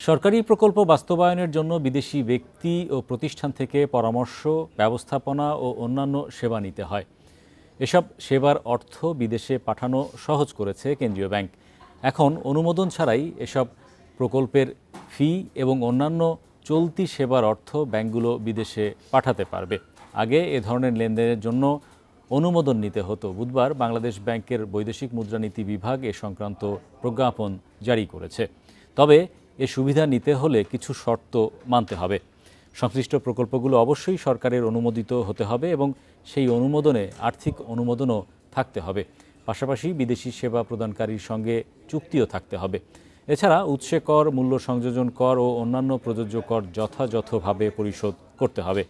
সরকারি প্রকল্প বাস্তবায়নের জন্য বিদেশি ব্যক্তি ও প্রতিষ্ঠান থেকে পরামর্শ, ব্যবস্থাপনা ও অন্যান্য সেবা নিতে হয়। এসব সেবার অর্থ বিদেশে পাঠানো সহজ করেছে কেন্দ্রীয় ব্যাংক। এখন অনুমোদন ছাড়াই এসব প্রকল্পের ফি এবং অন্যান্য চলতি সেবার অর্থ ব্যাংকগুলো বিদেশে পাঠাতে পারবে। আগে এ ধরনের লেনদেনের জন্য অনুমোদন নিতে হতো। বুধবার বাংলাদেশ ব্যাংকের বৈদেশিক মুদ্রানীতি বিভাগ এ সংক্রান্ত প্রজ্ঞাপন জারি করেছে। তবে এ সুবিধা নিতে হলে কিছু শর্ত মানতে হবে। সংশ্লিষ্ট প্রকল্পগুলো অবশ্যই সরকারের অনুমোদিত হতে হবে এবং সেই অনুমোদনে আর্থিক অনুমোদনও থাকতে হবে। পাশাপাশি বিদেশি সেবা প্রদানকারীর সঙ্গে চুক্তিও থাকতে হবে। এছাড়া উৎসে কর, মূল্য সংযোজন কর ও অন্যান্য প্রযোজ্য কর যথাযথভাবে পরিশোধ করতে হবে।